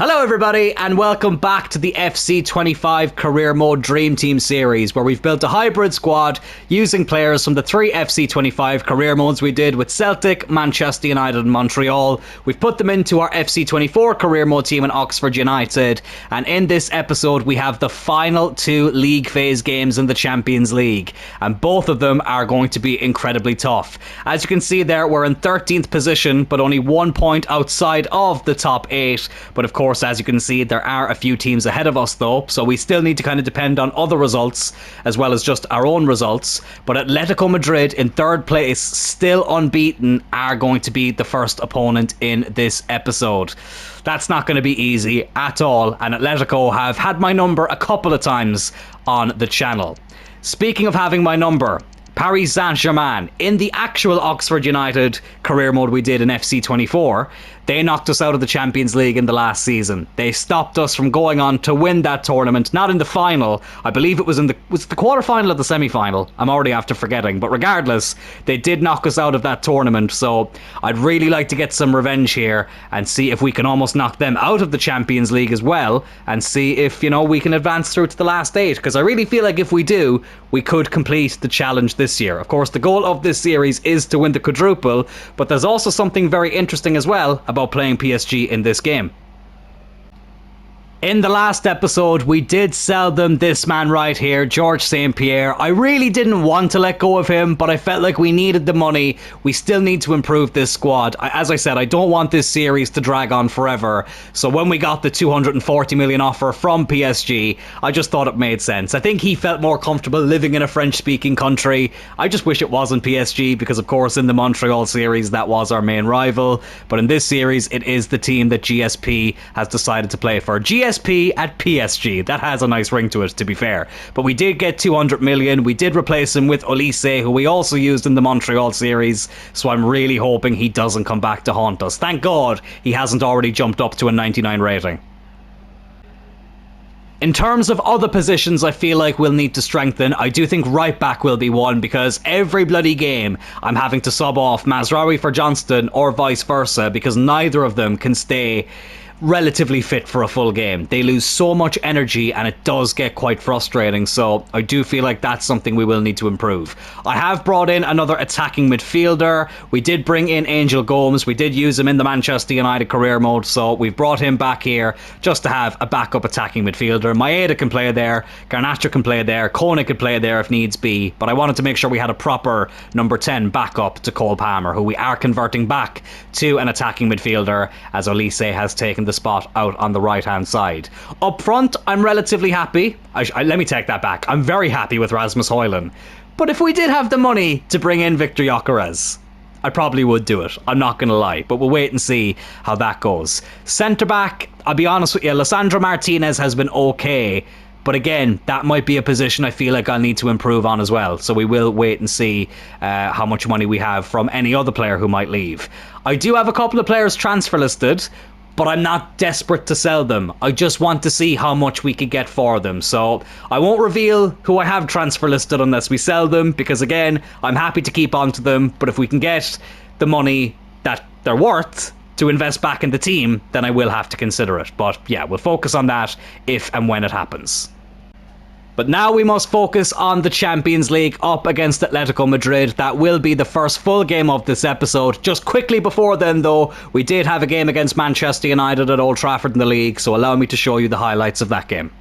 Hello everybody and welcome back to the FC25 Career Mode Dream Team series, where we've built a hybrid squad using players from the three FC25 career modes we did with Celtic, Manchester United and Montreal. We've put them into our FC24 career mode team in Oxford United, and in this episode we have the final two league phase games in the Champions League, and both of them are going to be incredibly tough. As you can see there, we're in 13th position but only 1 point outside of the top 8, but of course, as you can see, there are a few teams ahead of us though, so we still need to kind of depend on other results as well as just our own results. But Atletico Madrid in third place, still unbeaten, are going to be the first opponent in this episode. That's not going to be easy at all, and Atletico have had my number a couple of times on the channel. Speaking of having my number, Paris Saint-Germain, in the actual Oxford United career mode we did in FC24, they knocked us out of the Champions League in the last season. They stopped us from going on to win that tournament, not in the final. I believe it was in was it the quarter-final or the semi-final? I'm already after forgetting. But regardless, they did knock us out of that tournament, so I'd really like to get some revenge here and see if we can almost knock them out of the Champions League as well, and see if, you know, we can advance through to the last 8, because I really feel like if we do, we could complete the challenge this year. Of course, the goal of this series is to win the quadruple, but there's also something very interesting as well about playing PSG in this game. In the last episode, we did sell them this man right here, George St. Pierre. I really didn't want to let go of him, but I felt like we needed the money. We still need to improve this squad. As I said, I don't want this series to drag on forever. So when we got the 240 million offer from PSG, I just thought it made sense. I think he felt more comfortable living in a French-speaking country. I just wish it wasn't PSG, because of course in the Montreal series that was our main rival. But in this series, it is the team that GSP has decided to play for. GSP at PSG. That has a nice ring to it, to be fair. But we did get 200 million. We did replace him with Olise, who we also used in the Montreal series. So I'm really hoping he doesn't come back to haunt us. Thank God he hasn't already jumped up to a 99 rating. In terms of other positions I feel like we'll need to strengthen, I do think right back will be one, because every bloody game I'm having to sub off Mazraoui for Johnston or vice versa, because neither of them can stay relatively fit for a full game. They lose so much energy and it does get quite frustrating, so I do feel like that's something we will need to improve. I have brought in another attacking midfielder. We did bring in Angel Gomes. We did use him in the Manchester United career mode, so we've brought him back here just to have a backup attacking midfielder. Maeda can play there, Garnacho can play there, Kone can play there if needs be, but I wanted to make sure we had a proper number 10 backup to Cole Palmer, who we are converting back to an attacking midfielder, as Olise has taken the spot out on the right hand side. Up front, I'm relatively happy. Let me take that back. I'm very happy with Rasmus Højlund. But if we did have the money to bring in Victor Gyökeres, I probably would do it. I'm not going to lie, but we'll wait and see how that goes. Centre back, I'll be honest with you, Lisandro Martinez has been okay, but again, that might be a position I feel like I'll need to improve on as well. So we will wait and see how much money we have from any other player who might leave. I do have a couple of players transfer listed, but I'm not desperate to sell them. I just want to see how much we could get for them. So I won't reveal who I have transfer listed unless we sell them, because again, I'm happy to keep on to them, but if we can get the money that they're worth to invest back in the team, then I will have to consider it. But yeah, we'll focus on that if and when it happens. But now we must focus on the Champions League up against Atletico Madrid. That will be the first full game of this episode. Just quickly before then though, we did have a game against Manchester United at Old Trafford in the league, so allow me to show you the highlights of that game.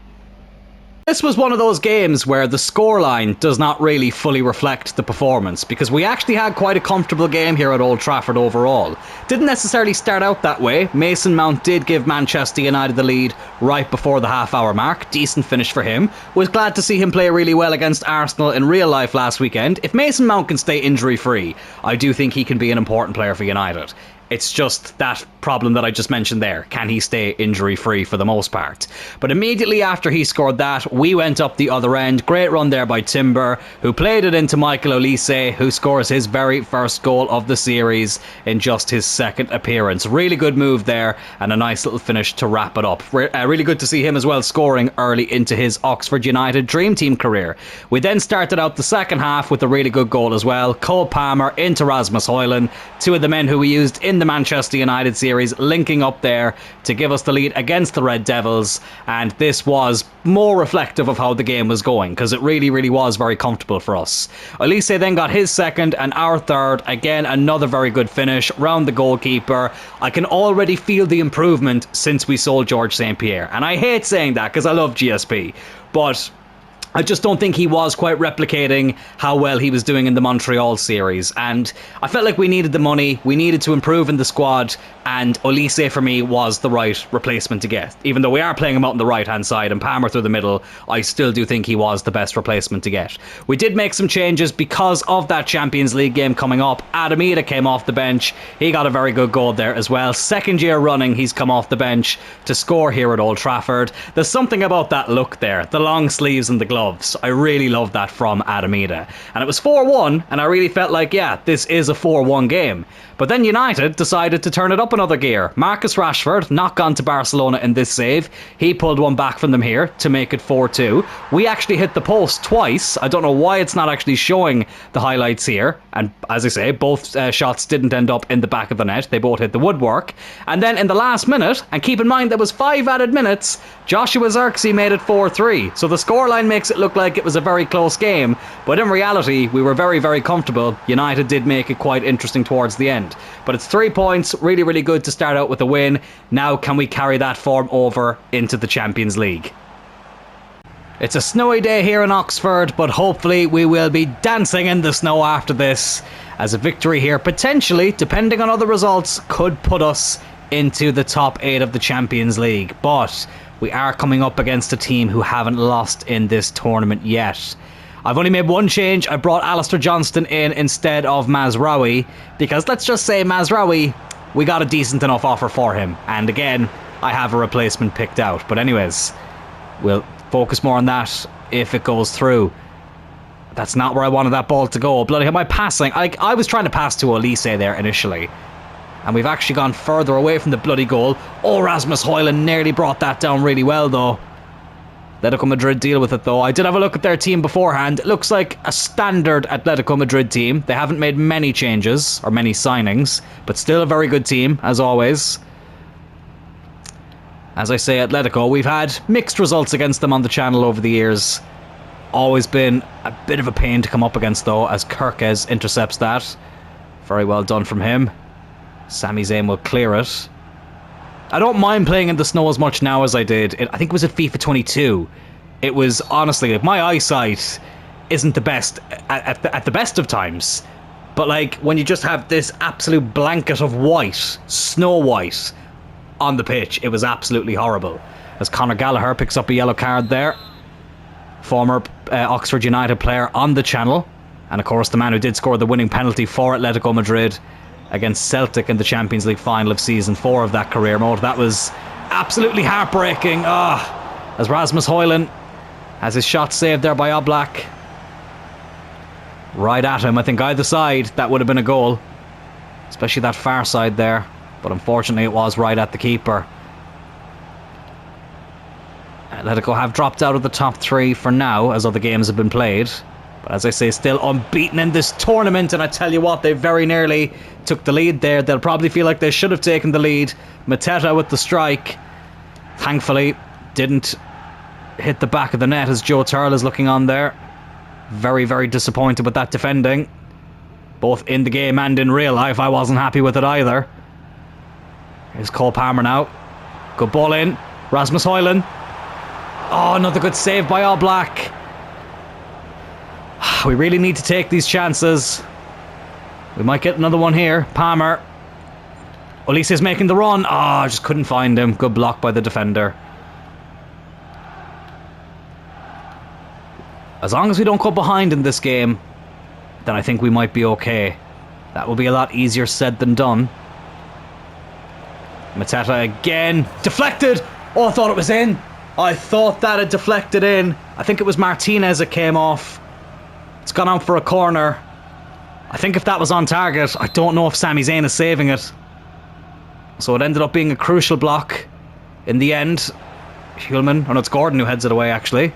This was one of those games where the scoreline does not really fully reflect the performance, because we actually had quite a comfortable game here at Old Trafford overall. Didn't necessarily start out that way. Mason Mount did give Manchester United the lead right before the half-hour mark. Decent finish for him. Was glad to see him play really well against Arsenal in real life last weekend. If Mason Mount can stay injury-free, I do think he can be an important player for United. It's just that problem that I just mentioned there. Can he stay injury-free for the most part? But immediately after he scored that, we went up the other end. Great run there by Timber, who played it into Michael Olise, who scores his very first goal of the series in just his second appearance. Really good move there, and a nice little finish to wrap it up. Really good to see him as well scoring early into his Oxford United Dream Team career. We then started out the second half with a really good goal as well. Cole Palmer into Rasmus Højlund, two of the men who we used in the Manchester United series, linking up there to give us the lead against the Red Devils, and this was more reflective of how the game was going, because it really, really was very comfortable for us. Olise then got his second and our third. Again, another very good finish round the goalkeeper. I can already feel the improvement since we sold George St. Pierre, and I hate saying that because I love GSP, but I just don't think he was quite replicating how well he was doing in the Montreal series, and I felt like we needed the money, we needed to improve in the squad, and Olise for me was the right replacement to get. Even though we are playing him out on the right hand side and Palmer through the middle, I still do think he was the best replacement to get. We did make some changes because of that Champions League game coming up. Adamida came off the bench, he got a very good goal there as well. Second year running he's come off the bench to score here at Old Trafford. There's something about that look there, the long sleeves and the gloves. I really love that from Adamida. And it was 4-1, and I really felt like, yeah, this is a 4-1 game. But then United decided to turn it up another gear. Marcus Rashford, not gone to Barcelona in this save. He pulled one back from them here to make it 4-2. We actually hit the post twice. I don't know why it's not actually showing the highlights here. And as I say, both shots didn't end up in the back of the net. They both hit the woodwork. And then in the last minute, and keep in mind there was 5 added minutes, Joshua Zirkzee made it 4-3. So the scoreline makes it look like it was a very close game. But in reality, we were very, very comfortable. United did make it quite interesting towards the end. But it's 3 points, really, really good to start out with a win. Now can we carry that form over into the Champions League? It's a snowy day here in Oxford, but hopefully we will be dancing in the snow after this, as a victory here potentially, depending on other results, could put us into the top 8 of the Champions League. But we are coming up against a team who haven't lost in this tournament yet. I've only made one change. I brought Alistair Johnston in instead of Mazraoui, because let's just say Mazraoui, we got a decent enough offer for him. And again, I have a replacement picked out. But anyways, we'll focus more on that if it goes through. That's not where I wanted that ball to go. Bloody hell, my passing. I was trying to pass to Olise there initially, and we've actually gone further away from the bloody goal. Oh, Rasmus Højlund nearly brought that down really well though. Atletico Madrid deal with it though. I did have a look at their team beforehand. It looks like a standard Atletico Madrid team. They haven't made many changes or many signings, but still a very good team as always. As I say, Atletico, we've had mixed results against them on the channel over the years. Always been a bit of a pain to come up against though, as Kerkez intercepts that. Very well done from him. Sami Zayn will clear it. I don't mind playing in the snow as much now as I did. I think it was at FIFA 22. It was, honestly, like, my eyesight isn't the best at the best of times. But, like, when you just have this absolute blanket of white, snow white, on the pitch, it was absolutely horrible. As Conor Gallagher picks up a yellow card there. Former Oxford United player on the channel. And, of course, the man who did score the winning penalty for Atletico Madrid against Celtic in the Champions League final of season 4 of that career mode. That was absolutely heartbreaking. As Rasmus Højlund has his shot saved there by Oblak. Right at him. I think either side that would have been a goal, especially that far side there, but unfortunately it was right at the keeper. Atletico have dropped out of the top 3 for now, as other games have been played. But as I say, still unbeaten in this tournament, and I tell you what, they very nearly took the lead there. They'll probably feel like they should have taken the lead. Mateta with the strike. Thankfully, didn't hit the back of the net as Joe Turl is looking on there. Very, very disappointed with that defending. Both in the game and in real life, I wasn't happy with it either. Here's Cole Palmer now. Good ball in. Rasmus Højlund. Oh, another good save by Oblak. We really need to take these chances. We might get another one here. Palmer. Olise's making the run. I just couldn't find him. Good block by the defender. As long as we don't go behind in this game, then I think we might be okay. That will be a lot easier said than done. Mateta again. Deflected. Oh, I thought it was in. I thought that had deflected in. I think it was Martinez that came off. It's gone out for a corner. I think if that was on target, I don't know if Sami Zayn is saving it. So it ended up being a crucial block in the end. Hulman, oh no, it's Gordon who heads it away actually.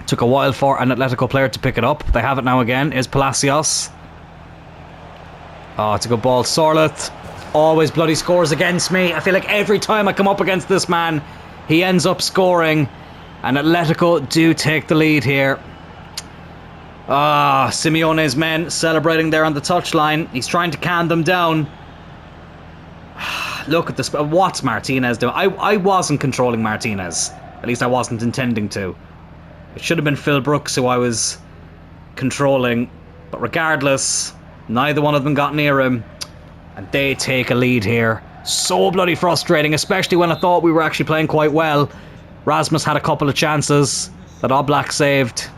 Took a while for an Atletico player to pick it up. They have it now again. Is Palacios. Oh, it's a good ball. Sorloth always bloody scores against me. I feel like every time I come up against this man, he ends up scoring. And Atletico do take the lead here. Ah, Simeone's men celebrating there on the touchline. He's trying to calm them down. Look at this. What's Martinez doing? I wasn't controlling Martinez. At least I wasn't intending to. It should have been Phil Brooks who I was controlling. But regardless, neither one of them got near him. And they take a lead here. So bloody frustrating, especially when I thought we were actually playing quite well. Rasmus had a couple of chances that Oblak saved.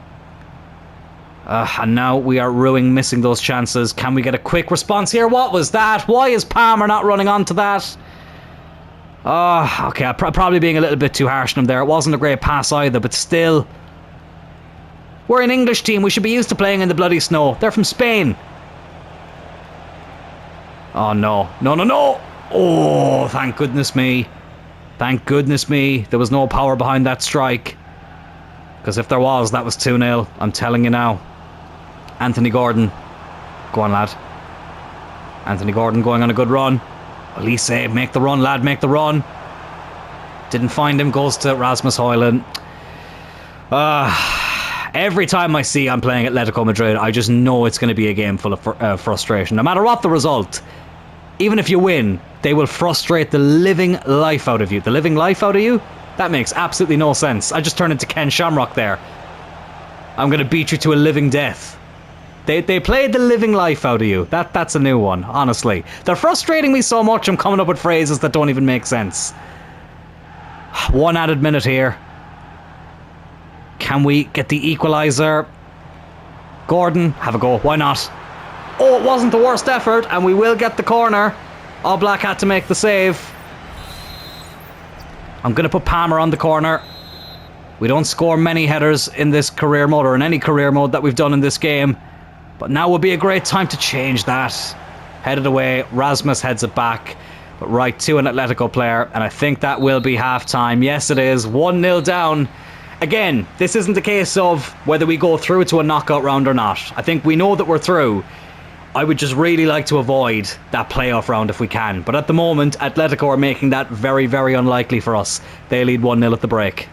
And now we are missing those chances. Can we get a quick response here? What was that? Why is Palmer not running onto that? Okay, I'm probably being a little bit too harsh on him there. It wasn't a great pass either, but still. We're an English team. We should be used to playing in the bloody snow. They're from Spain. Oh, no. No, no, no. Oh, thank goodness me. Thank goodness me. There was no power behind that strike. Because if there was, that was 2-0. I'm telling you now. Anthony Gordon. Go on, lad. Anthony Gordon going on a good run. Elise, make the run, lad, make the run. Didn't find him, goes to Rasmus Højlund. Every time I see I'm playing Atletico Madrid, I just know it's going to be a game full of frustration. No matter what the result, even if you win, they will frustrate the living life out of you. The living life out of you? That makes absolutely no sense. I just turned into Ken Shamrock there. I'm going to beat you to a living death. They played the living life out of you. That's a new one, honestly. They're frustrating me so much I'm coming up with phrases that don't even make sense. One added minute here. Can we get the equaliser? Gordon, have a go. Why not? Oh, it wasn't the worst effort, and we will get the corner. Oblak had to make the save. I'm going to put Palmer on the corner. We don't score many headers in this career mode, or in any career mode that we've done in this game. But now would be a great time to change that. Headed away, Rasmus heads it back. But right to an Atletico player, and I think that will be half-time. Yes, it is. 1-0 down. Again, this isn't a case of whether we go through to a knockout round or not. I think we know that we're through. I would just really like to avoid that playoff round if we can. But at the moment, Atletico are making that very, very unlikely for us. They lead 1-0 at the break.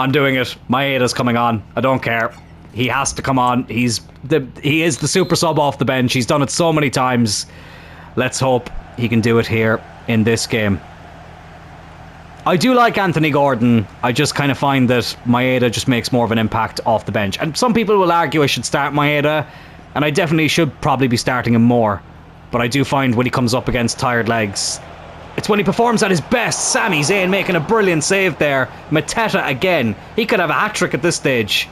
I'm doing it. Maeda's coming on. I don't care. He has to come on. He is the super sub off the bench. He's done it so many times. Let's hope he can do it here in this game. I do like Anthony Gordon. I just kind of find that Maeda just makes more of an impact off the bench. And some people will argue I should start Maeda, and I definitely should probably be starting him more. But I do find when he comes up against tired legs, it's when he performs at his best. Sami Zayn making a brilliant save there. Mateta again. He could have a hat-trick at this stage.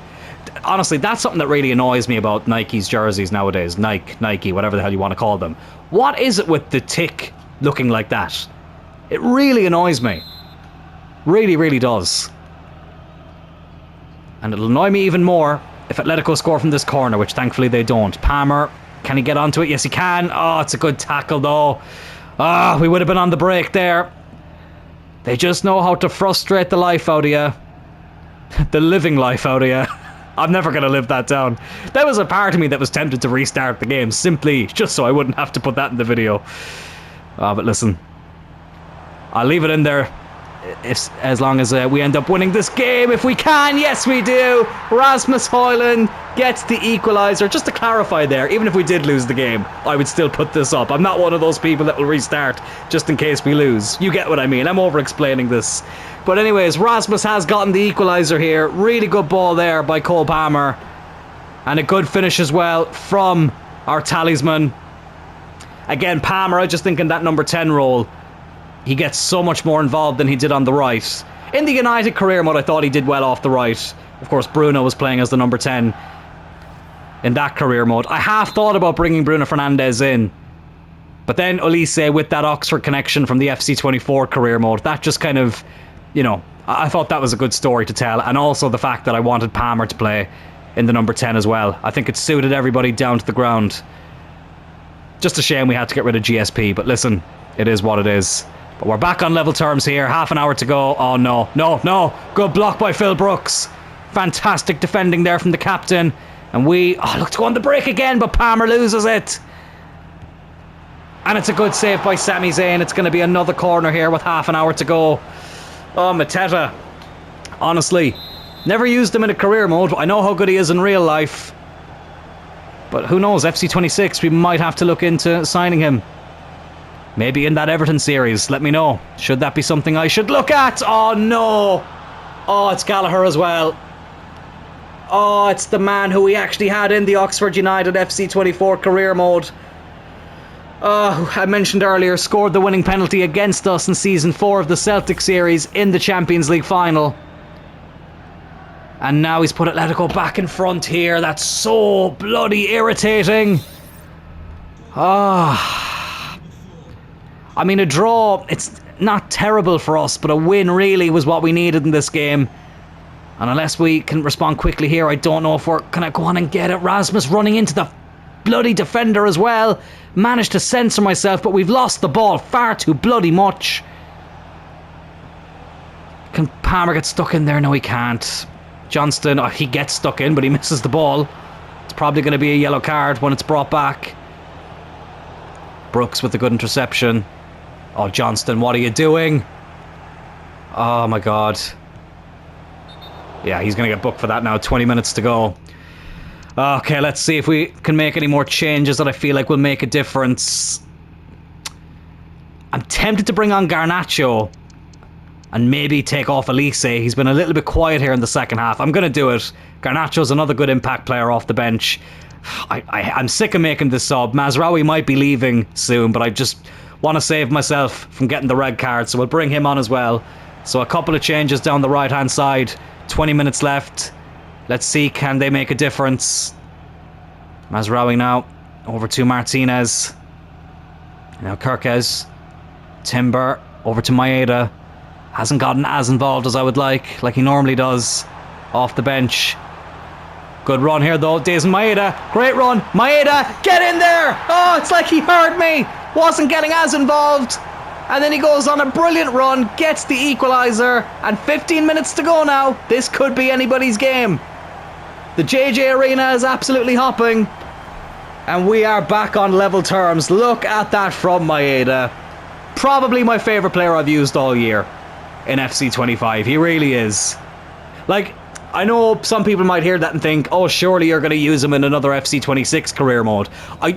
Honestly, that's something that really annoys me about Nike's jerseys nowadays. Nike, whatever the hell you want to call them. What is it with the tick looking like that? It really annoys me. Really, really does. And it'll annoy me even more if Atletico score from this corner, which thankfully they don't. Palmer, can he get onto it? Yes, he can. Oh, it's a good tackle though. We would have been on the break there. They just know how to frustrate the life out of you. The living life out of you. I'm never going to live that down. There was a part of me that was tempted to restart the game, simply just so I wouldn't have to put that in the video. But listen, I'll leave it in there as long as we end up winning this game. If we can, yes we do. Rasmus Højlund gets the equaliser. Just to clarify there, even if we did lose the game, I would still put this up. I'm not one of those people that will restart just in case we lose. You get what I mean. I'm over-explaining this. But anyways, Rasmus has gotten the equaliser here. Really good ball there by Cole Palmer. And a good finish as well from our talisman. Again, Palmer, I just think in that number 10 role, he gets so much more involved than he did on the right. In the United career mode, I thought he did well off the right. Of course, Bruno was playing as the number 10 in that career mode. I half thought about bringing Bruno Fernandes in. But then Olise, with that Oxford connection from the FC24 career mode, that just kind of, you know, I thought that was a good story to tell. And also the fact that I wanted Palmer to play in the number 10 as well. I think it suited everybody down to the ground. Just a shame we had to get rid of GSP. But listen, it is what it is. But we're back on level terms here. Half an hour to go. Oh, no. No, no. Good block by Phil Brooks. Fantastic defending there from the captain. And we look to go on the break again, but Palmer loses it. And it's a good save by Sami Zayn. It's going to be another corner here with half an hour to go. Oh, Mateta. Honestly, never used him in a career mode. I know how good he is in real life. But who knows, FC26, we might have to look into signing him. Maybe in that Everton series. Let me know. Should that be something I should look at? Oh, no. Oh, it's Gallagher as well. Oh, it's the man who we actually had in the Oxford United FC24 career mode. I mentioned earlier, scored the winning penalty against us in Season 4 of the Celtic series in the Champions League final. And now he's put Atletico back in front here. That's so bloody irritating. I mean, a draw, it's not terrible for us, but a win really was what we needed in this game. And unless we can respond quickly here, I don't know if we're going to go on and get it. Rasmus running into the bloody defender as well. Managed to censor myself, but we've lost the ball far too bloody much. Can Palmer get stuck in there? No, he can't. Johnston, he gets stuck in, but he misses the ball. It's probably going to be a yellow card when it's brought back. Brooks with a good interception. Oh, Johnston, what are you doing? Oh, my God. Yeah, he's going to get booked for that now. 20 minutes to go. Okay, let's see if we can make any more changes that I feel like will make a difference. I'm tempted to bring on Garnacho and maybe take off Elise. He's been a little bit quiet here in the second half. I'm going to do it. Garnacho's another good impact player off the bench. I'm sick of making this sub. Mazraoui might be leaving soon, but I just want to save myself from getting the red card, so we'll bring him on as well. So a couple of changes down the right-hand side. 20 minutes left. Let's see, can they make a difference? Mazraoui now over to Martinez. Now Kirkes. Timber over to Maeda. Hasn't gotten as involved as I would like he normally does off the bench. Good run here though, Dayson Maeda. Great run. Maeda, get in there! Oh, it's like he heard me. Wasn't getting as involved. And then he goes on a brilliant run, gets the equaliser, and 15 minutes to go now. This could be anybody's game. The JJ Arena is absolutely hopping. And we are back on level terms. Look at that from Maeda. Probably my favourite player I've used all year in FC25. He really is. Like, I know some people might hear that and think, oh, surely you're going to use him in another FC26 career mode. I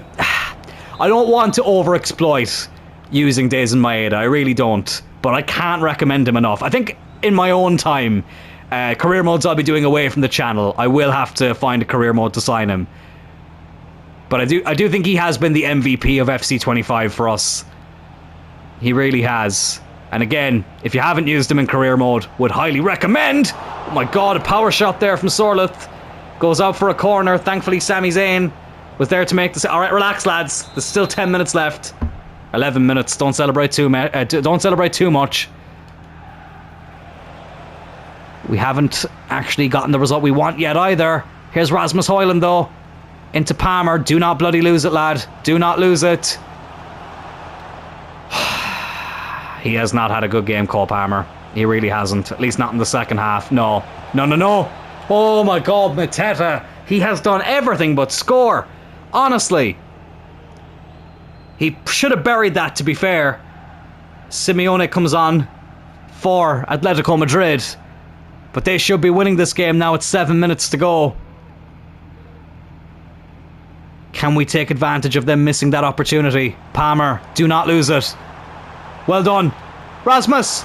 don't want to over-exploit using Dayson Maeda. I really don't. But I can't recommend him enough. I think in my own time, career modes I'll be doing away from the channel, I will have to find a career mode to sign him. But I do think he has been the MVP of FC25 for us. He really has. And again, if you haven't used him in career mode, would highly recommend. Oh my God, a power shot there from Sorloth. Goes out for a corner. Thankfully, Sami Zayn was there to make this. All right, relax, lads. There's still 10 minutes left. 11 minutes. Don't celebrate too much. We haven't actually gotten the result we want yet either. Here's Rasmus Højlund though. Into Palmer. Do not bloody lose it, lad. Do not lose it. He has not had a good game, Cole Palmer. He really hasn't. At least not in the second half. No. No. Oh my God, Mateta. He has done everything but score. Honestly. He should have buried that, to be fair. Simeone comes on for Atletico Madrid. But they should be winning this game now. It's 7 minutes to go. Can we take advantage of them missing that opportunity? Palmer, do not lose it. Well done. Rasmus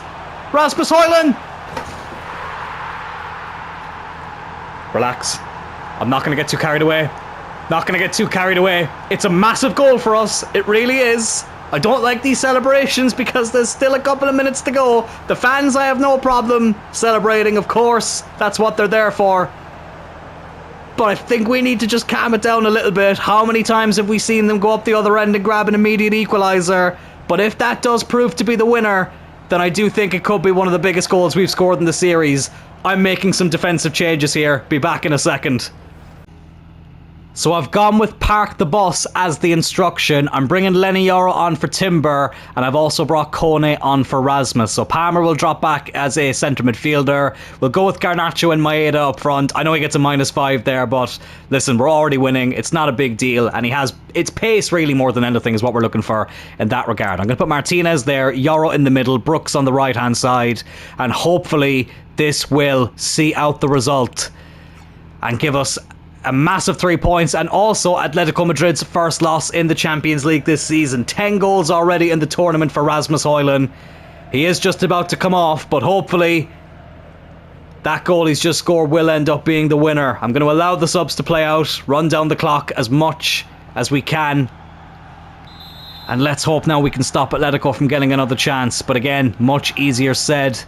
Højlund. Relax. I'm not going to get too carried away. It's a massive goal for us. It really is. I don't like these celebrations because there's still a couple of minutes to go. The fans, I have no problem celebrating, of course. That's what they're there for. But I think we need to just calm it down a little bit. How many times have we seen them go up the other end and grab an immediate equaliser? But if that does prove to be the winner, then I do think it could be one of the biggest goals we've scored in the series. I'm making some defensive changes here. Be back in a second. So I've gone with park the bus as the instruction. I'm bringing Lenny Yoro on for Timber, and I've also brought Kone on for Rasmus. So Palmer will drop back as a centre midfielder. We'll go with Garnacho and Maeda up front. I know he gets a -5 there, but listen, we're already winning. It's not a big deal, and it's pace really more than anything is what we're looking for in that regard. I'm going to put Martinez there, Yoro in the middle, Brooks on the right-hand side, and hopefully this will see out the result and give us a massive 3 points, and also Atletico Madrid's first loss in the Champions League this season. 10 goals already in the tournament for Rasmus Højlund. He is just about to come off, but hopefully that goal he's just scored will end up being the winner. I'm going to allow the subs to play out, run down the clock as much as we can, and let's hope now we can stop Atletico from getting another chance. But again, much easier said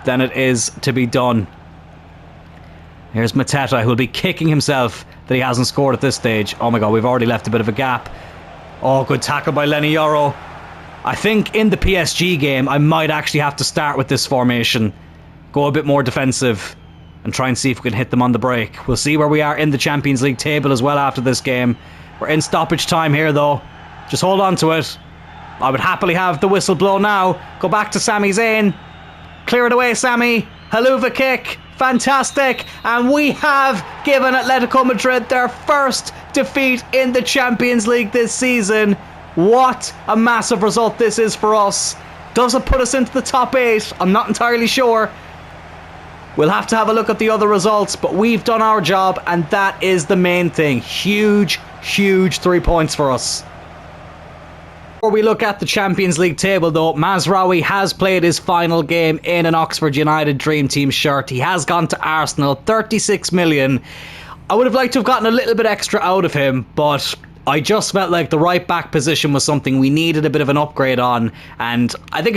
than it is to be done. Here's Mateta, who'll be kicking himself that he hasn't scored at this stage. Oh my god, we've already left a bit of a gap. Oh, good tackle by Lenny Yoro. I think in the PSG game, I might actually have to start with this formation. Go a bit more defensive and try and see if we can hit them on the break. We'll see where we are in the Champions League table as well after this game. We're in stoppage time here though. Just hold on to it. I would happily have the whistle blow now. Go back to Sami Zayn. Clear it away, Sami. Haluva kick. Fantastic, and we have given Atletico Madrid their first defeat in the Champions League this season. What a massive result this is for us. Does it put us into the top 8? I'm not entirely sure. We'll have to have a look at the other results, but we've done our job, and that is the main thing. Huge 3 points for us. Before we look at the Champions League table though, Mazraoui has played his final game in an Oxford United Dream Team shirt. He has gone to Arsenal, 36 million. I would have liked to have gotten a little bit extra out of him, but I just felt like the right back position was something we needed a bit of an upgrade on, and I think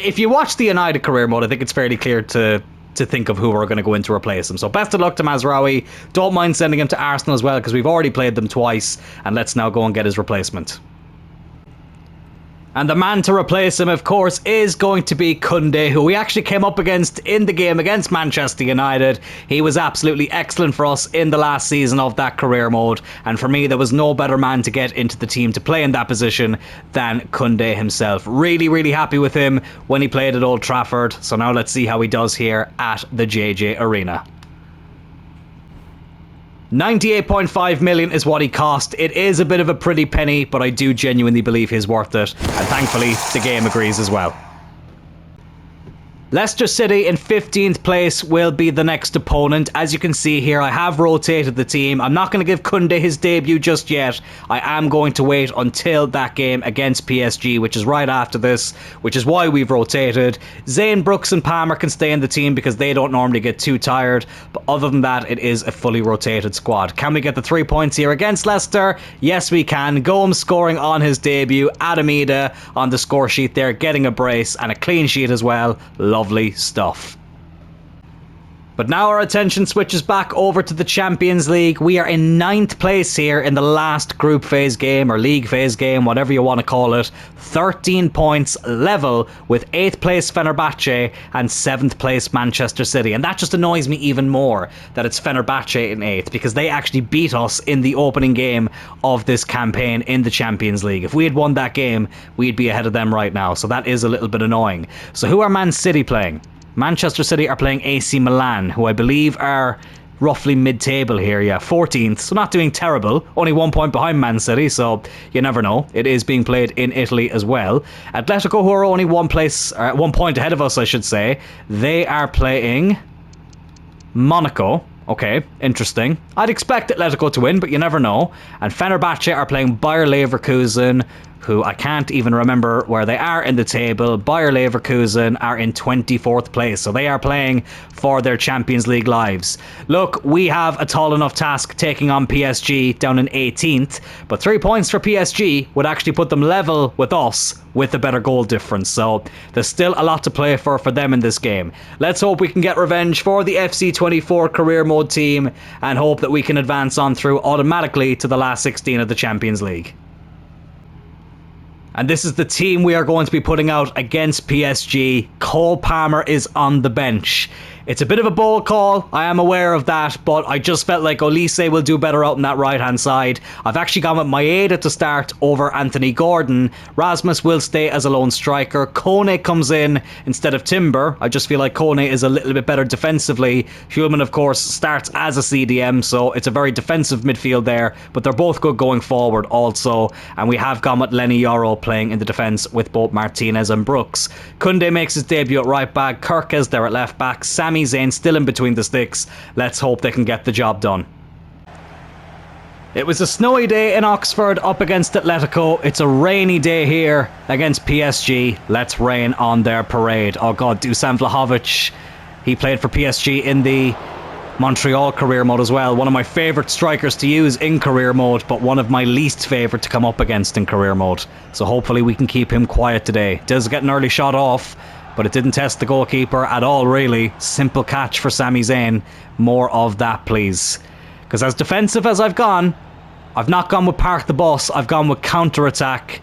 if you watch the United career mode, I think it's fairly clear to think of who we're going to go in to replace him. So best of luck to Mazraoui. Don't mind sending him to Arsenal as well, because we've already played them twice, and let's now go and get his replacement. And the man to replace him, of course, is going to be Koundé, who we actually came up against in the game against Manchester United. He was absolutely excellent for us in the last season of that career mode. And for me, there was no better man to get into the team to play in that position than Koundé himself. Really happy with him when he played at Old Trafford. So now let's see how he does here at the JJ Arena. 98.5 million is what he cost. It is a bit of a pretty penny, but I do genuinely believe he's worth it. And thankfully, the game agrees as well. Leicester City in 15th place will be the next opponent. As you can see here, I have rotated the team. I'm not going to give Koundé his debut just yet. I am going to wait until that game against PSG, which is right after this, which is why we've rotated. Zayn, Brooks and Palmer can stay in the team because they don't normally get too tired. But other than that, it is a fully rotated squad. Can we get the 3 points here against Leicester? Yes, we can. Gomes scoring on his debut. Adamida on the score sheet there, getting a brace and a clean sheet as well. Lovely stuff. But now our attention switches back over to the Champions League. We are in 9th place here in the last group phase game or league phase game, whatever you want to call it. 13 points level with 8th place Fenerbahce and 7th place Manchester City. And that just annoys me even more that it's Fenerbahce in 8th, because they actually beat us in the opening game of this campaign in the Champions League. If we had won that game, we'd be ahead of them right now. So that is a little bit annoying. So who are Man City playing? Manchester City are playing AC Milan, who I believe are roughly mid-table here, 14th, so not doing terrible, only 1 point behind Man City, so you never know. It is being played in Italy as well. Atletico, who are only 1 point ahead of us, I should say, they are playing Monaco. Okay, interesting. I'd expect Atletico to win, but you never know. And Fenerbahce are playing Bayer Leverkusen, who I can't even remember where they are in the table. Bayer Leverkusen are in 24th place, so they are playing for their Champions League lives. Look, we have a tall enough task taking on PSG down in 18th, but 3 points for PSG would actually put them level with us with a better goal difference, so there's still a lot to play for them in this game. Let's hope we can get revenge for the FC24 career mode team and hope that we can advance on through automatically to the last 16 of the Champions League. And this is the team we are going to be putting out against PSG. Cole Palmer is on the bench. It's a bit of a bold call, I am aware of that, but I just felt like Olise will do better out on that right-hand side. I've actually gone with Maeda to start over Anthony Gordon. Rasmus will stay as a lone striker. Kone comes in instead of Timber. I just feel like Kone is a little bit better defensively. Hulman, of course, starts as a CDM, so it's a very defensive midfield there, but they're both good going forward also. And we have gone with Lenny Yoro playing in the defence with both Martinez and Brooks. Koundé makes his debut at right back. Kirkes there at left back. Sami Zayn still in between the sticks. Let's hope they can get the job done. It was a snowy day in Oxford up against Atletico. It's a rainy day here against PSG. Let's rain on their parade. Oh god, Dusan Vlahovic. He played for PSG in the Montreal career mode as well. One of my favourite strikers to use in career mode, but one of my least favourite to come up against in career mode. So hopefully we can keep him quiet today. Does get an early shot off, but it didn't test the goalkeeper at all really. Simple catch for Sami Zayn. More of that please. Because as defensive as I've gone, I've not gone with park the bus, I've gone with counter-attack.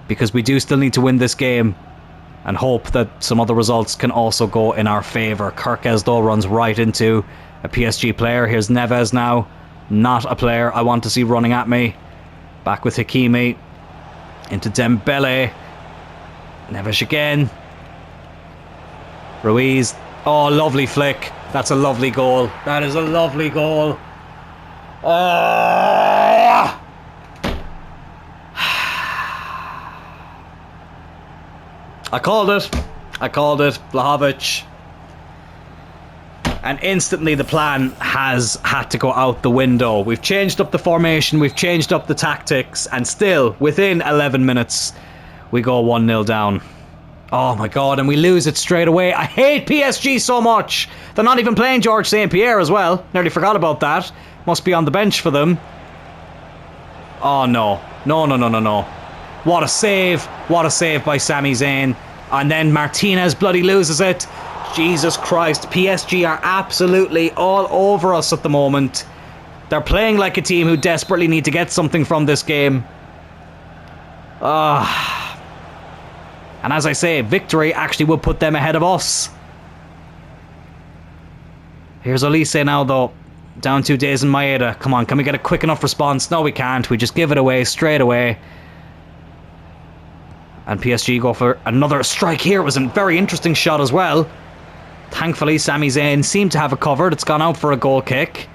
Because we do still need to win this game. And hope that some other results can also go in our favour. Kirkes though runs right into a PSG player. Here's Neves now. Not a player I want to see running at me. Back with Hakimi. Into Dembele. Neves again. Ruiz. Oh, lovely flick. That's a lovely goal. That is a lovely goal. Oh! I called it. Vlahovic. And instantly the plan has had to go out the window. We've changed up the formation, we've changed up the tactics, and still, within 11 minutes, we go 1-0 down. Oh my god, and we lose it straight away. I hate PSG so much. They're not even playing George St. Pierre as well. Nearly forgot about that. Must be on the bench for them. Oh no. No. What a save. What a save by Sami Zayn. And then Martinez bloody loses it. Jesus Christ. PSG are absolutely all over us at the moment. They're playing like a team who desperately need to get something from this game. And as I say, victory actually would put them ahead of us. Here's Olise now though. Down 2 days in Maeda. Come on, can we get a quick enough response? No, we can't. We just give it away straight away. And PSG go for another strike here. It was a very interesting shot as well. Thankfully, Sami Zayn seemed to have it covered. It's gone out for a goal kick.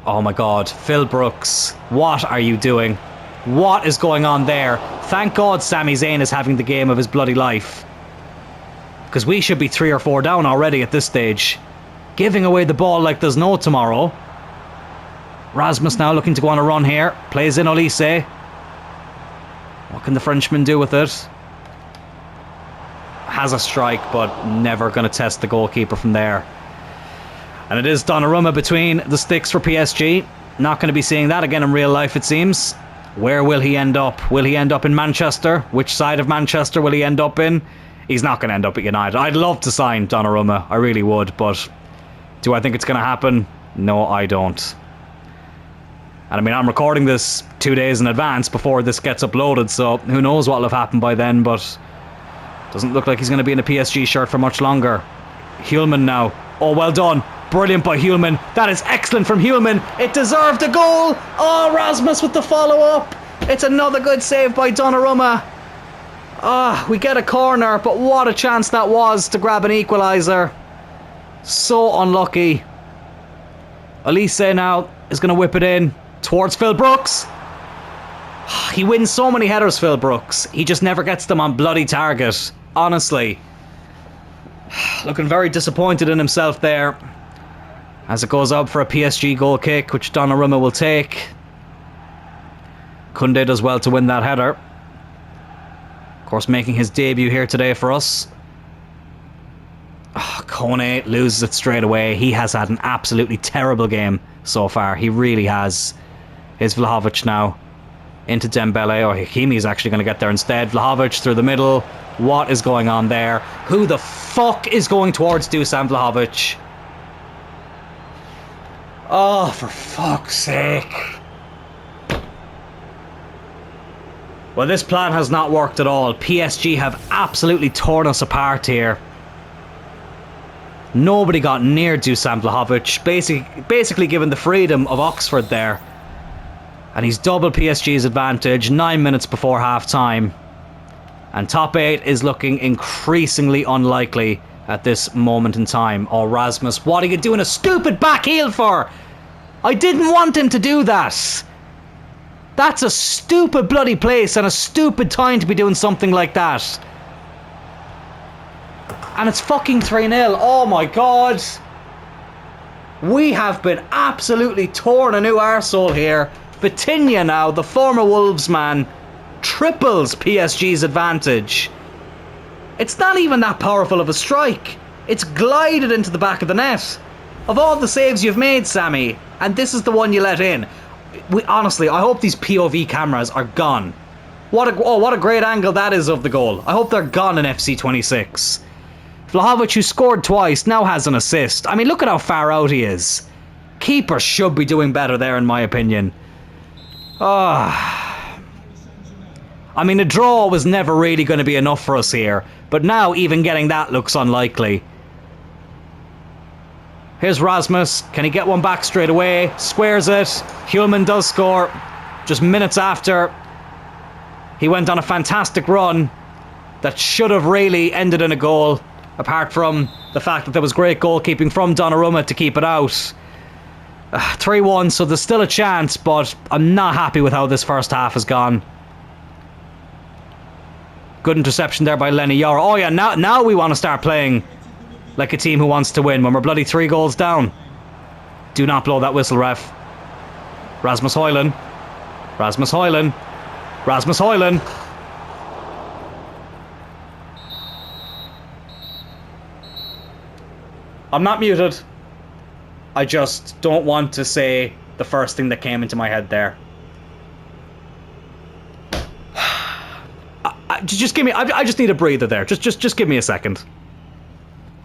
Oh my god. Phil Brooks. What are you doing? What is going on there? Thank God Sami Zayn is having the game of his bloody life. Because we should be 3 or 4 down already at this stage. Giving away the ball like there's no tomorrow. Rasmus now looking to go on a run here. Plays in Olise. What can the Frenchman do with it? Has a strike, but never going to test the goalkeeper from there. And it is Donnarumma between the sticks for PSG. Not going to be seeing that again in real life, it seems. Where will he end up? Will he end up in Manchester? Which side of Manchester will he end up in? He's not going to end up at United. I'd love to sign Donnarumma. I really would, but do I think it's going to happen? No, I don't. And I mean, I'm recording this 2 days in advance before this gets uploaded, so who knows what will have happened by then, but doesn't look like he's going to be in a PSG shirt for much longer. Hulman now. Oh, well done. Brilliant by Hulman. That is excellent from Hulman. It deserved a goal. Oh, Rasmus with the follow-up. It's another good save by Donnarumma. We get a corner, but what a chance that was to grab an equaliser. So unlucky. Olise now is going to whip it in towards Phil Brooks. He wins so many headers, Phil Brooks. He just never gets them on bloody target. Honestly. Looking very disappointed in himself there. As it goes up for a PSG goal kick, which Donnarumma will take. Koundé does well to win that header. Of course, making his debut here today for us. Kone loses it straight away. He has had an absolutely terrible game so far. He really has. Here's Vlahovic now. Into Dembele. Oh, Hakimi is actually going to get there instead. Vlahovic through the middle. What is going on there? Who the fuck is going towards Dusan Vlahovic? Oh, for fuck's sake. Well, this plan has not worked at all. PSG have absolutely torn us apart here. Nobody got near Dusan Vlahovic, basically given the freedom of Oxford there. And he's doubled PSG's advantage 9 minutes before half-time. And top 8 is looking increasingly unlikely at this moment in time. Oh, Rasmus, what are you doing a stupid back heel for? I didn't want him to do that. That's a stupid bloody place and a stupid time to be doing something like that. And it's fucking 3-0. Oh my god. We have been absolutely torn a new arsehole here. Vitinha now, the former Wolves man, triples PSG's advantage. It's not even that powerful of a strike. It's glided into the back of the net. Of all the saves you've made, Sammy, and this is the one you let in. Honestly, I hope these POV cameras are gone. What a great angle that is of the goal. I hope they're gone in FC 26. Vlahovic, who scored twice, now has an assist. I mean, look at how far out he is. Keeper should be doing better there, in my opinion. I mean, a draw was never really going to be enough for us here. But now, even getting that looks unlikely. Here's Rasmus. Can he get one back straight away? Squares it. Hjulmand does score. Just minutes after. He went on a fantastic run that should have really ended in a goal. Apart from the fact that there was great goalkeeping from Donnarumma to keep it out. 3-1, so there's still a chance, but I'm not happy with how this first half has gone. Good interception there by Lenny Yoro. Oh yeah, now we want to start playing like a team who wants to win when we're bloody 3 goals down. Do not blow that whistle, ref. Rasmus Højlund. Rasmus Højlund. Rasmus Højlund. I'm not muted. I just don't want to say the first thing that came into my head there. Just give me... I just need a breather there. Just give me a second.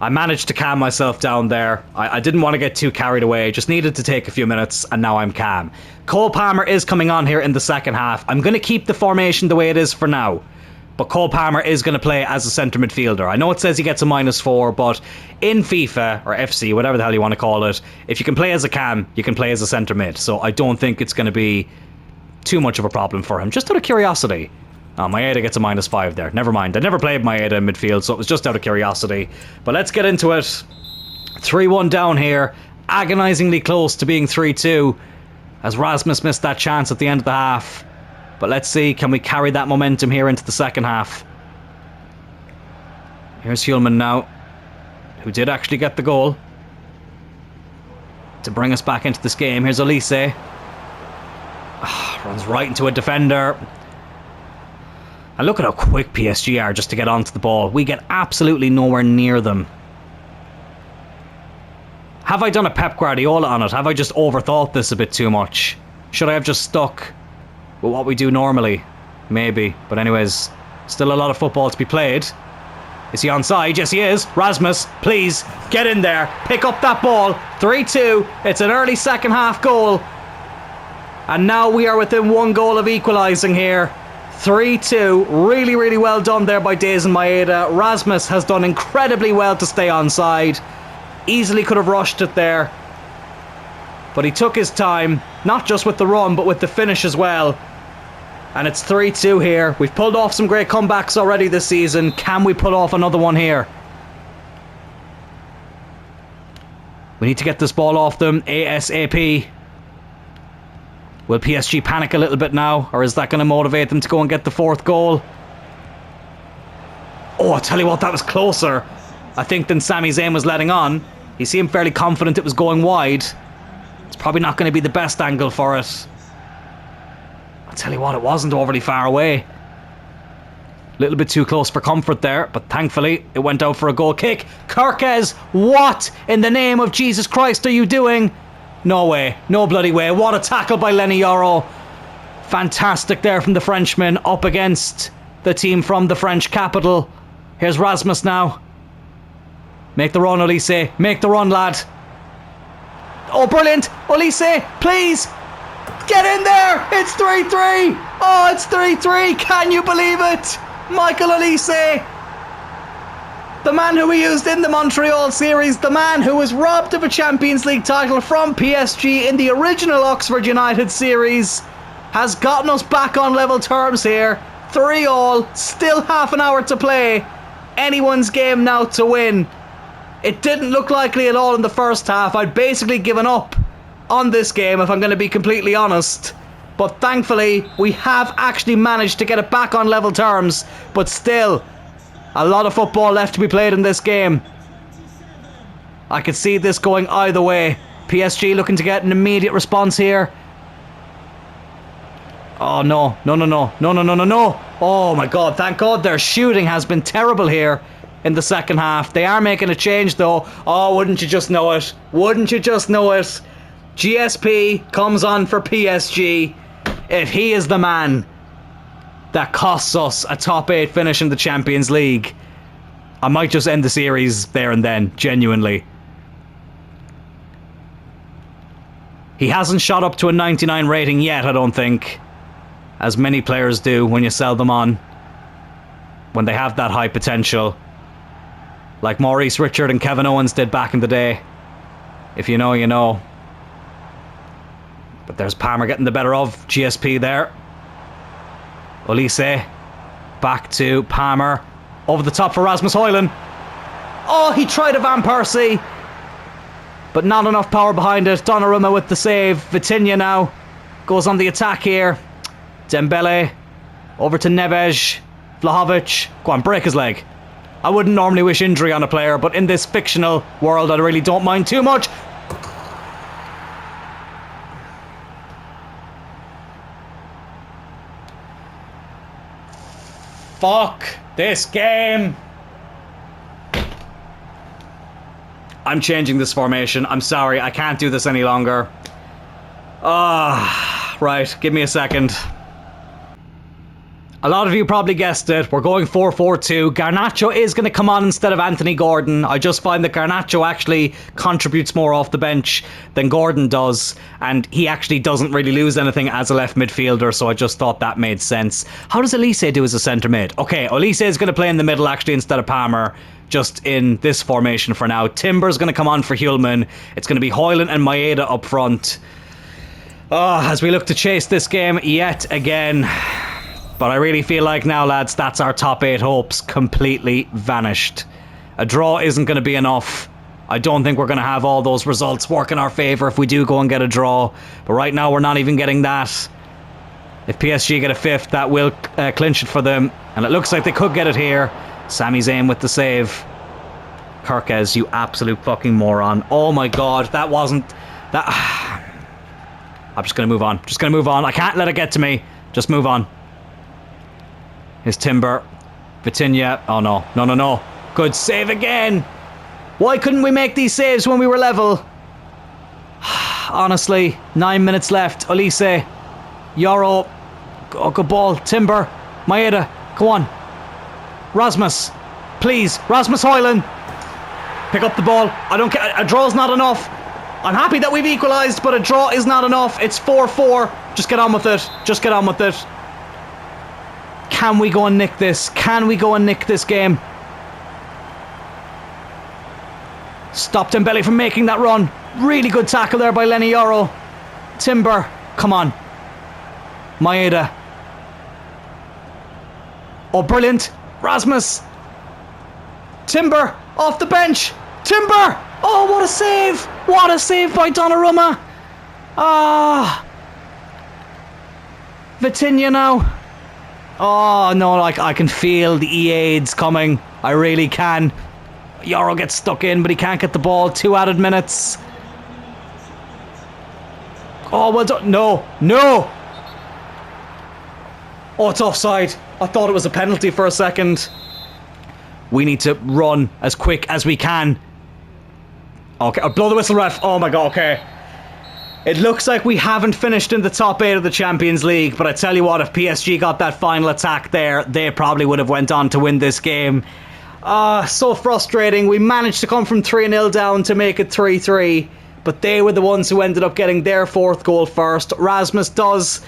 I managed to calm myself down there. I didn't want to get too carried away. Just needed to take a few minutes, and now I'm calm. Cole Palmer is coming on here in the second half. I'm going to keep the formation the way it is for now. But Cole Palmer is going to play as a centre midfielder. I know it says he gets a -4, but in FIFA, or FC, whatever the hell you want to call it, if you can play as a cam, you can play as a centre mid. So I don't think it's going to be too much of a problem for him. Just out of curiosity. Oh, Maeda gets a -5 there. Never mind. I never played Maeda in midfield, so it was just out of curiosity. But let's get into it. 3-1 down here. Agonisingly close to being 3-2. As Rasmus missed that chance at the end of the half. But let's see, can we carry that momentum here into the second half? Here's Hjulmand now, who did actually get the goal to bring us back into this game. Here's Olise. Runs right into a defender. And look at how quick PSG are just to get onto the ball. We get absolutely nowhere near them. Have I done a Pep Guardiola on it? Have I just overthought this a bit too much? Should I have just stuck with what we do normally? Maybe. But anyways, still a lot of football to be played. Is he onside? Yes, he is. Rasmus, please, get in there. Pick up that ball. 3-2. It's an early second half goal. And now we are within 1 goal of equalising here. 3-2. Really, really well done there by Dazen Maeda. Rasmus has done incredibly well to stay onside. Easily could have rushed it there. But he took his time, not just with the run, but with the finish as well. And it's 3-2 here. We've pulled off some great comebacks already this season. Can we pull off another one here? We need to get this ball off them ASAP. Will PSG panic a little bit now? Or is that going to motivate them to go and get the 4th goal? Oh, I tell you what, that was closer, I think, than Sami Zayn was letting on. He seemed fairly confident it was going wide. It's probably not going to be the best angle for it. I'll tell you what, it wasn't overly far away. A little bit too close for comfort there, but thankfully it went out for a goal kick. Kerkez, what in the name of Jesus Christ are you doing? No way, no bloody way. What a tackle by Lenny Yoro. Fantastic there from the Frenchman up against the team from the French capital. Here's Rasmus now. Make the run, Olise. Make the run, lad. Oh, brilliant. Olise, please. Get in there! It's 3-3! Oh, it's 3-3! Can you believe it? Michael Olise, the man who we used in the Montreal series, the man who was robbed of a Champions League title from PSG in the original Oxford United series, has gotten us back on level terms here. 3-3, still half an hour to play. Anyone's game now to win. It didn't look likely at all in the first half. I'd basically given up on this game, if I'm going to be completely honest. But thankfully, we have actually managed to get it back on level terms. But still, a lot of football left to be played in this game. I could see this going either way. PSG looking to get an immediate response here. Oh, no. No, no, no. No, no, no, no, no. Oh, my God. Thank God their shooting has been terrible here in the second half. They are making a change, though. Oh, wouldn't you just know it? Wouldn't you just know it? GSP comes on for PSG. If he is the man that costs us a top 8 finish in the Champions League, I might just end the series there and then, genuinely. He hasn't shot up to a 99 rating yet, I don't think. As many players do when you sell them on. When they have that high potential. Like Maurice Richard and Kevin Owens did back in the day. If you know, you know. But there's Palmer getting the better of GSP there. Olise. Back to Palmer. Over the top for Rasmus Højlund. Oh, he tried a Van Persie. But not enough power behind it. Donnarumma with the save. Vitinha now goes on the attack here. Dembele. Over to Neves. Vlahovic. Go on, break his leg. I wouldn't normally wish injury on a player, but in this fictional world I really don't mind too much. Fuck this game. I'm changing this formation. I'm sorry, I can't do this any longer. Right, give me a second. A lot of you probably guessed it. We're going 4-4-2. Garnacho is going to come on instead of Anthony Gordon. I just find that Garnacho actually contributes more off the bench than Gordon does. And he actually doesn't really lose anything as a left midfielder. So I just thought that made sense. How does Olise do as a centre mid? Okay, Olise is going to play in the middle actually instead of Palmer. Just in this formation for now. Timber's going to come on for Hjulman. It's going to be Højlund and Maeda up front. As we look to chase this game yet again. But I really feel like now, lads, that's our top 8 hopes completely vanished. A draw isn't going to be enough. I don't think we're going to have all those results work in our favour if we do go and get a draw. But right now, we're not even getting that. If PSG get a 5th, that will clinch it for them. And it looks like they could get it here. Sami Zayn with the save. Kirkez, you absolute fucking moron. Oh my God, that wasn't... that. I'm just going to move on. Just going to move on. I can't let it get to me. Just move on. Here's Timber. Vitinha. Oh no. No, no, no. Good save again. Why couldn't we make these saves when we were level? Honestly. 9 minutes left. Olise. Yoro. Oh, good ball. Timber. Maeda. Go on. Rasmus. Please. Rasmus Højlund. Pick up the ball. I don't care. A draw's not enough. I'm happy that we've equalised, but a draw is not enough. It's 4-4. Just get on with it. Just get on with it. Can we go and nick this? Can we go and nick this game? Stop Dembele from making that run. Really good tackle there by Lenny Yoro. Timber. Come on. Maeda. Oh, brilliant. Rasmus. Timber. Off the bench. Timber. Oh, what a save. What a save by Donnarumma. Vitinha now. Oh, no, like I can feel the EADs coming. I really can. Yoro gets stuck in, but he can't get the ball. 2 added minutes. Oh, well done. No, no. Oh, it's offside. I thought it was a penalty for a second. We need to run as quick as we can. Okay, I'll blow the whistle, ref. Oh my God, okay. It looks like we haven't finished in the top 8 of the Champions League, but I tell you what, if PSG got that final attack there, they probably would have went on to win this game. So frustrating. We managed to come from 3-0 down to make it 3-3, but they were the ones who ended up getting their 4th goal first. Rasmus does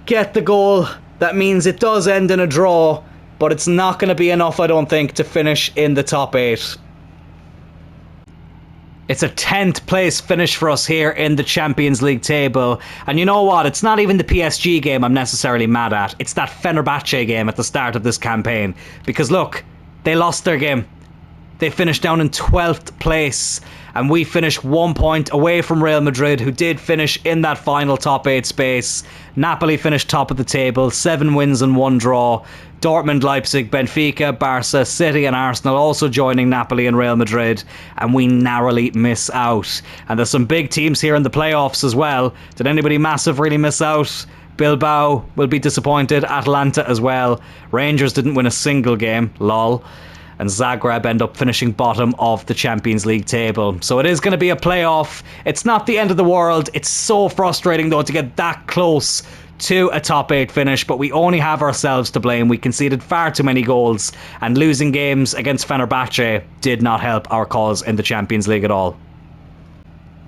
get the goal. That means it does end in a draw, but it's not going to be enough, I don't think, to finish in the top 8. It's a 10th place finish for us here in the Champions League table. And you know what? It's not even the PSG game I'm necessarily mad at. It's that Fenerbahce game at the start of this campaign. Because look, they lost their game. They finished down in 12th place. And we finished 1 point away from Real Madrid, who did finish in that final top 8 space. Napoli finished top of the table, 7 wins and 1 draw. Dortmund, Leipzig, Benfica, Barca, City and Arsenal also joining Napoli and Real Madrid, and we narrowly miss out. And there's some big teams here in the playoffs as well. Did anybody massive really miss out? Bilbao will be disappointed, Atalanta as well. Rangers didn't win a single game, lol. And Zagreb end up finishing bottom of the Champions League table. So it is going to be a playoff. It's not the end of the world. It's so frustrating though to get that close to a top 8 finish, but we only have ourselves to blame. We conceded far too many goals, and losing games against Fenerbahce did not help our cause in the Champions League at all.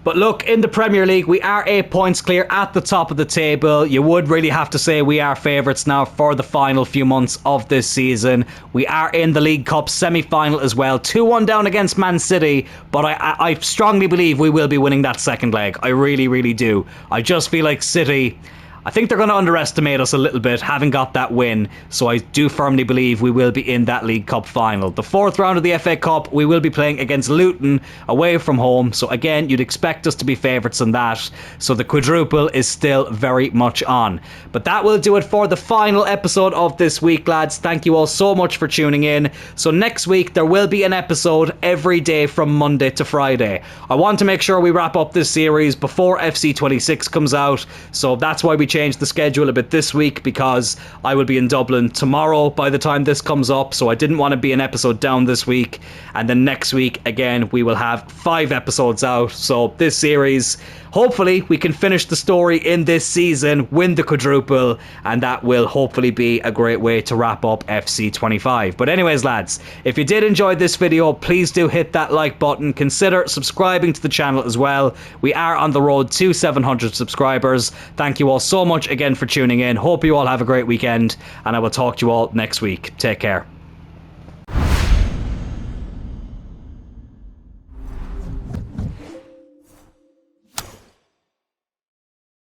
But look, in the Premier League, we are 8 points clear at the top of the table. You would really have to say we are favourites now for the final few months of this season. We are in the League Cup semi-final as well. 2-1 down against Man City, but I strongly believe we will be winning that second leg. I really, really do. I just feel like City, I think they're going to underestimate us a little bit, having got that win, so I do firmly believe we will be in that League Cup final. The 4th round of the FA Cup, we will be playing against Luton away from home, so again, you'd expect us to be favourites in that, so the quadruple is still very much on. But that will do it for the final episode of this week, lads. Thank you all so much for tuning in. So next week, there will be an episode every day from Monday to Friday. I want to make sure we wrap up this series before FC26 comes out, so that's why we changed the schedule a bit this week, because I will be in Dublin tomorrow by the time this comes up, so I didn't want to be an episode down this week. And then next week again we will have 5 episodes out, so this series, hopefully we can finish the story in this season, win the quadruple, and that will hopefully be a great way to wrap up FC25. But anyways lads, if you did enjoy this video, please do hit that like button, consider subscribing to the channel as well. We are on the road to 700 subscribers. Thank you all so much again for tuning in. Hope you all have a great weekend, and I will talk to you all next week. Take care.